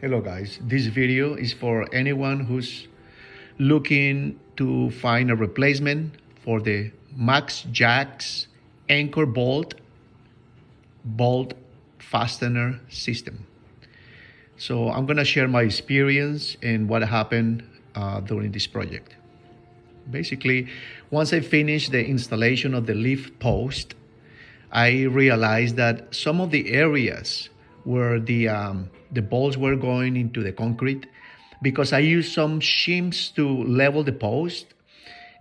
Hello guys, this video is for anyone who's looking to find a replacement for the MaxJax anchor bolt fastener system. So I'm gonna share my experience and what happened during this project. Basically, once I finished the installation of the lift post, I realized that some of the areas where the bolts were going into the concrete, because I used some shims to level the post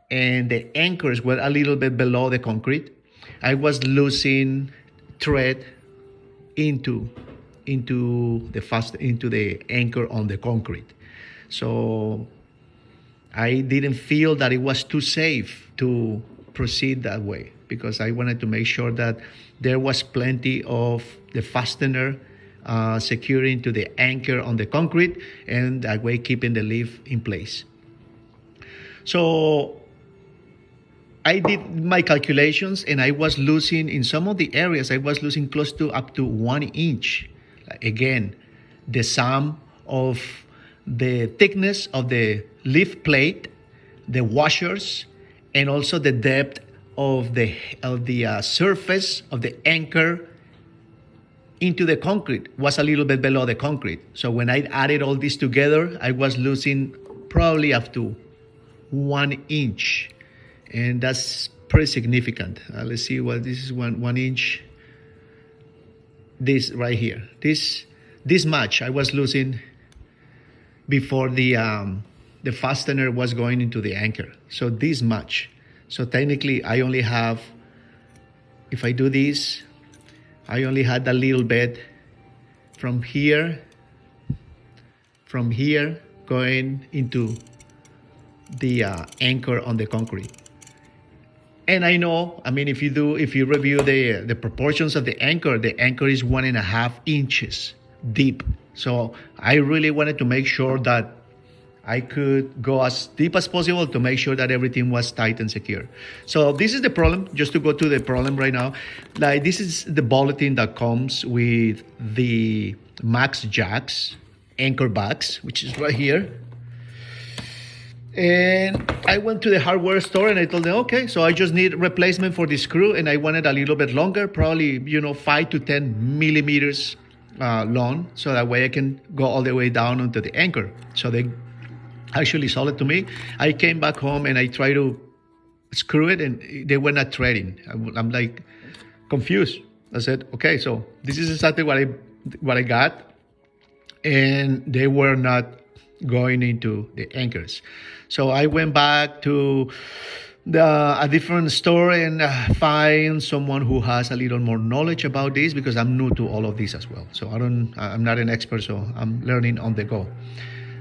and the anchors were a little bit below the concrete, I was losing thread into the anchor on the concrete. So I didn't feel that it was too safe to proceed that way, because I wanted to make sure that there was plenty of the fastener securing to the anchor on the concrete, and that way keeping the lift in place. So I did my calculations, and I was losing in some of the areas, I was losing close to up to 1 inch. Again, the sum of the thickness of the lift plate, the washers, and also the depth of the surface of the anchor into the concrete was a little bit below the concrete. So when I added all this together, I was losing probably up to 1 inch, and that's pretty significant. Let's see what this is. One inch. This right here, this much I was losing before the fastener was going into the anchor. So this much. So technically I only have, if I do this, I only had a little bit from here going into the anchor on the concrete. And I know, I mean, if you review the proportions of the anchor is 1.5 inches deep. So I really wanted to make sure that I could go as deep as possible to make sure that everything was tight and secure. So this is the problem, just to go to the problem right now. Like, this is the bulletin that comes with the MaxJax anchor box, which is right here. And I went to the hardware store and I told them, okay, so I just need replacement for the screw, and I wanted a little bit longer, probably 5 to 10 millimeters long, so that way I can go all the way down onto the anchor. So they actually sold it to me. I came back home and I tried to screw it, and they were not threading. I'm like confused. I said, okay, so this is exactly what I got, and they were not going into the anchors. So I went back to a different store and find someone who has a little more knowledge about this, because I'm new to all of this as well. So I'm not an expert, so I'm learning on the go.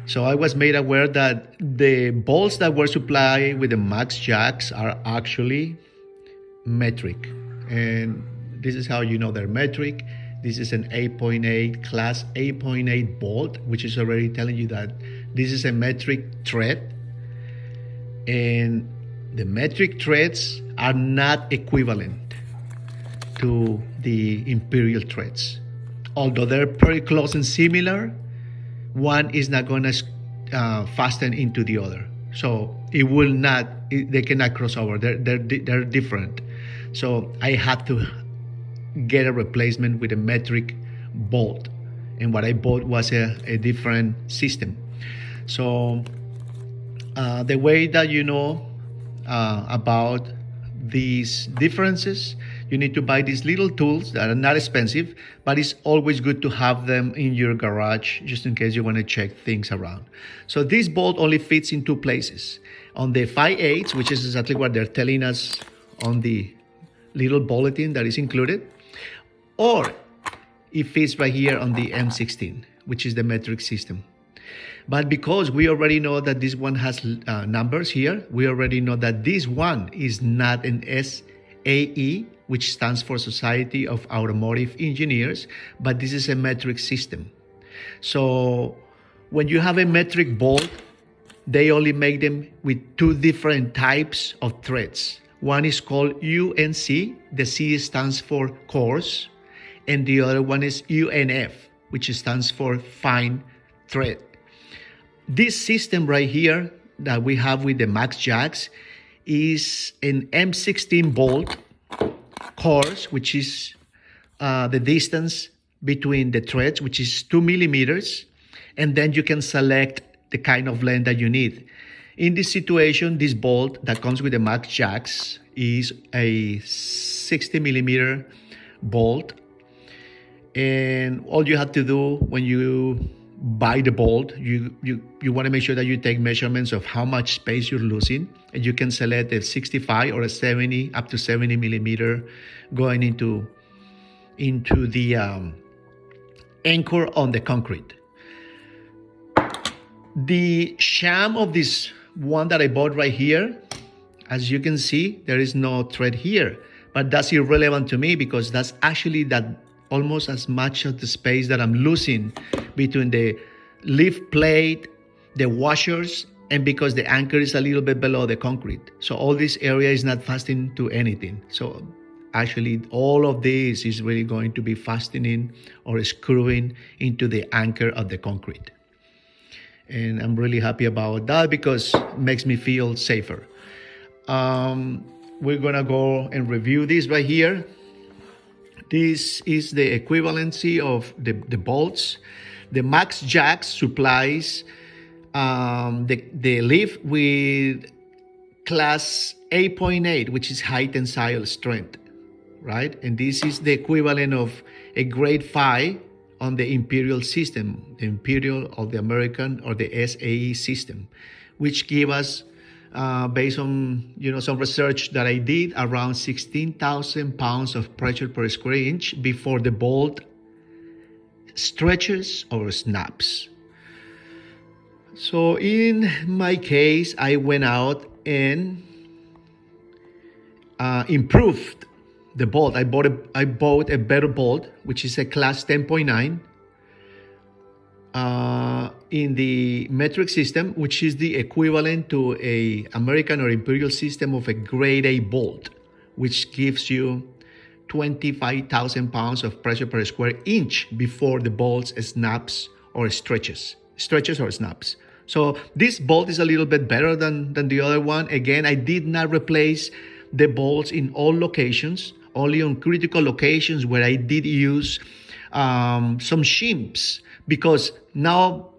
So I was made aware that the bolts that were supplied with the MaxJax are actually metric. And this is how you know they're metric. This is an 8.8 class 8.8 bolt, which is already telling you that this is a metric thread. And the metric threads are not equivalent to the imperial threads. Although they're pretty close and similar, one is not going to fasten into the other. So they cannot cross over. They're different. So I had to get a replacement with a metric bolt, and what I bought was a different system. So the way that you know about these differences, you need to buy these little tools that are not expensive, but it's always good to have them in your garage just in case you want to check things around. So this bolt only fits in 2 places. On the 5/8, which is exactly what they're telling us on the little bulletin that is included, or it fits right here on the M16, which is the metric system. But because we already know that this one has numbers here, we already know that this one is not an SAE, which stands for Society of Automotive Engineers, but this is a metric system. So when you have a metric bolt, they only make them with 2 different types of threads. One is called UNC, the C stands for coarse, and the other one is UNF, which stands for fine thread. This system right here that we have with the MaxJax is an M16 bolt course, which is the distance between the threads, which is 2 millimeters, and then you can select the kind of length that you need. In this situation, this bolt that comes with the MaxJax is a 60 millimeter bolt, and all you have to do when you buy the bolt, you want to make sure that you take measurements of how much space you're losing, and you can select a 65 or a 70 up to 70 millimeter going into the anchor on the concrete. The sham of this one that I bought right here, as you can see, there is no thread here, but that's irrelevant to me because that's actually that almost as much of the space that I'm losing between the lift plate, the washers, and because the anchor is a little bit below the concrete. So all this area is not fastening to anything. So actually all of this is really going to be fastening or screwing into the anchor of the concrete. And I'm really happy about that because it makes me feel safer. We're gonna go and review this right here. This is the equivalency of the bolts. The MaxJax supplies the lift with class 8.8, which is high tensile strength, right? And this is the equivalent of a grade 5 on the Imperial system, the Imperial of the American or the SAE system, which give us, based on some research that I did, around 16,000 pounds of pressure per square inch before the bolt stretches or snaps. So in my case, I went out and improved the bolt. I bought a better bolt, which is a class 10.9 in the metric system, which is the equivalent to a American or Imperial system of a grade A bolt, which gives you 25,000 pounds of pressure per square inch before the bolt snaps or stretches or snaps. So this bolt is a little bit better than the other one. Again, I did not replace the bolts in all locations, only on critical locations where I did use some shims, because now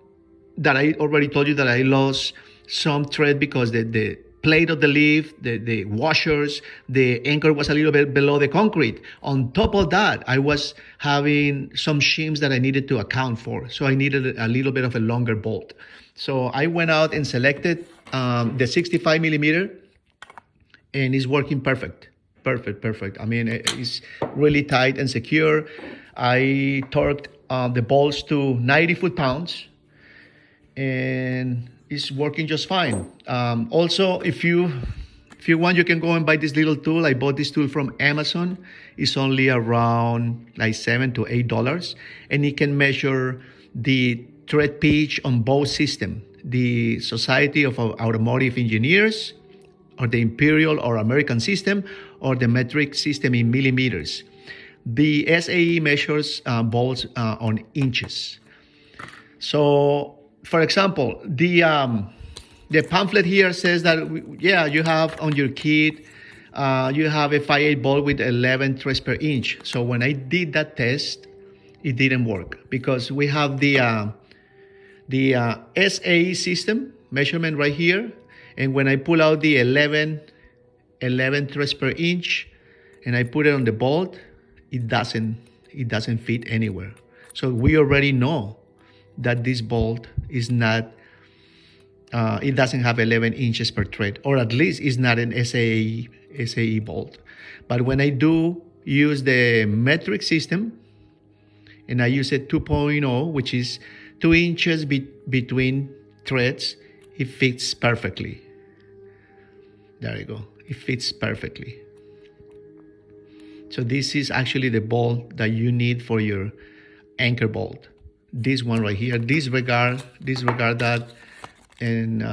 that I already told you that I lost some thread because the plate of the lift, the washers, the anchor was a little bit below the concrete. On top of that, I was having some shims that I needed to account for. So I needed a little bit of a longer bolt. So I went out and selected the 65 millimeter, and it's working perfect. Perfect. I mean, it's really tight and secure. I torqued the bolts to 90 foot-pounds, and it's working just fine. Also, if you want, you can go and buy this little tool. I bought this tool from Amazon. It's only around like $7 to $8, and it can measure the thread pitch on both systems, the Society of Automotive Engineers, or the Imperial or American system, or the metric system in millimeters. The SAE measures bolts on inches. So, for example, the pamphlet here says that, you have on your kit, you have a 5/8 bolt with 11 threads per inch. So when I did that test, it didn't work because we have the SAE system measurement right here. And when I pull out the 11 threads per inch and I put it on the bolt, it doesn't fit anywhere. So we already know that this bolt is not, it doesn't have 11 inches per thread, or at least it's not an SAE bolt. But when I do use the metric system, and I use a 2.0, which is 2 inches between threads, it fits perfectly. There you go. It fits perfectly. So this is actually the bolt that you need for your anchor bolt. This one right here. Disregard that, and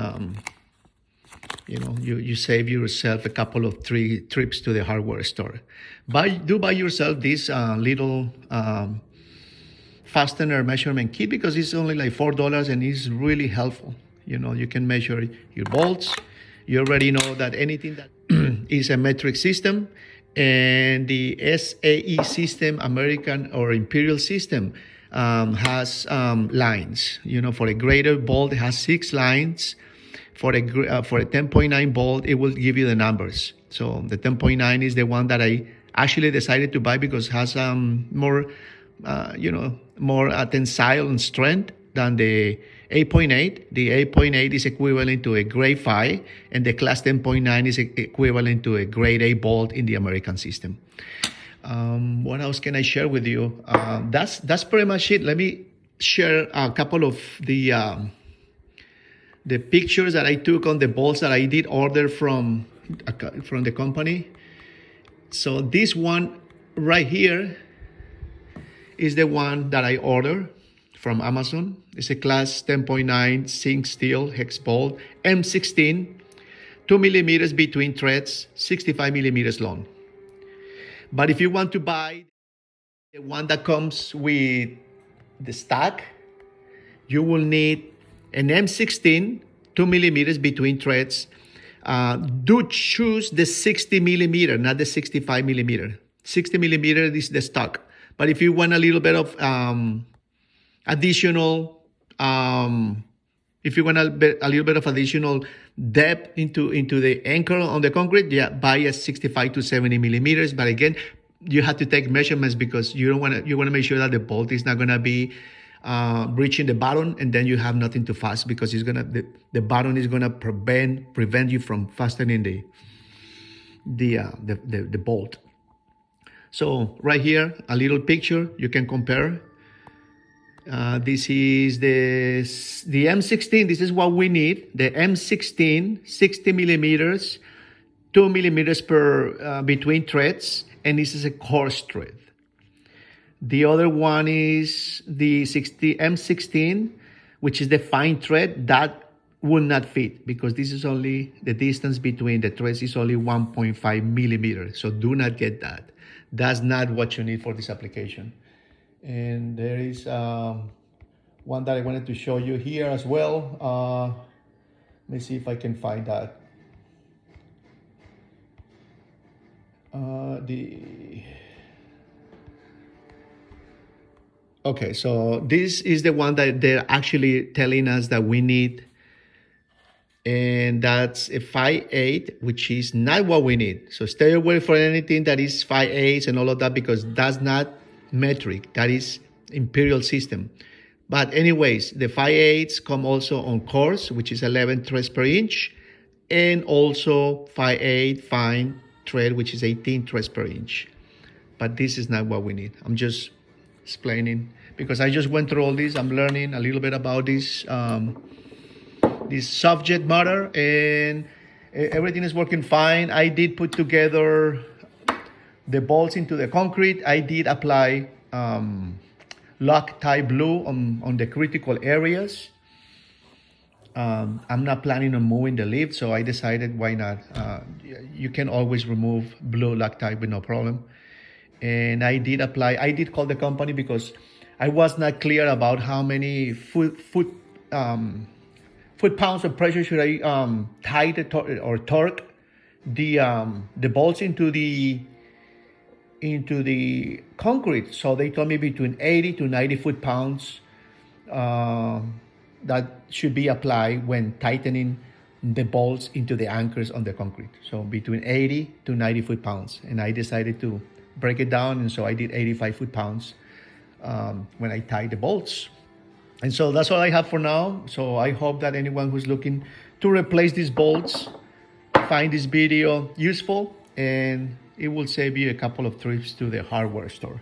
you save yourself a couple of 3 trips to the hardware store. Buy yourself this little fastener measurement kit because it's only like $4 and it's really helpful. You know, you can measure your bolts. You already know that anything that is a metric system, and the SAE system, American or Imperial system, has lines. You know, for a greater bolt, it has 6 lines. For a 10.9 bolt, it will give you the numbers. So the 10.9 is the one that I actually decided to buy because it has more, more tensile and strength than the 8.8. The 8.8 is equivalent to a grade 5, and the class 10.9 is equivalent to a grade 8 bolt in the American system. What else can I share with you? That's pretty much it. Let me share a couple of the pictures that I took on the bolts that I did order from the company. So this one right here is the one that I ordered from Amazon. It's a class 10.9 zinc steel hex bolt, M16, 2 millimeters between threads, 65 millimeters long. But if you want to buy the one that comes with the stack, you will need an M16, 2 millimeters between threads. Do choose the 60 millimeter, not the 65 millimeter. 60 millimeter is the stock. But if you want a little bit of additional, if you want a little bit of additional depth into the anchor on the concrete, yeah, buy a 65 to 70 millimeters. But again, you have to take measurements because you want to make sure that the bolt is not going to be reaching the bottom, and then you have nothing to fasten because the bottom is gonna prevent you from fastening the bolt. So right here, a little picture you can compare. This is the M16. This is what we need. The M16, 60 millimeters, 2 millimeters per between threads, and this is a coarse thread. The other one is the M16, which is the fine thread. That will not fit because this is only, the distance between the threads is only 1.5 millimeters. So do not get that. That's not what you need for this application. And there is one that I wanted to show you here as well. Let me see if I can find that. Okay, so this is the one that they're actually telling us that we need. And that's a 5/8, which is not what we need. So stay away from anything that is 5/8 and all of that because that's not metric. That is Imperial system. But anyways, the 5/8 come also on coarse, which is 11 threads per inch, and also 5/8 fine thread, which is 18 threads per inch. But this is not what we need. I'm just explaining because I just went through all this. I'm learning a little bit about this this subject matter, and everything is working fine. I did put together the bolts into the concrete. I did apply Loctite blue on the critical areas. I'm not planning on moving the lift, so I decided why not. You can always remove blue Loctite with no problem. And I did call the company because I was not clear about how many foot pounds of pressure should I tighten or torque the bolts into the concrete. So they told me between 80 to 90 foot pounds that should be applied when tightening the bolts into the anchors on the concrete. So between 80 to 90 foot pounds. And I decided to break it down, and so I did 85 foot pounds when I tied the bolts. And so that's all I have for now. So I hope that anyone who's looking to replace these bolts find this video useful, and it will save you a couple of trips to the hardware store.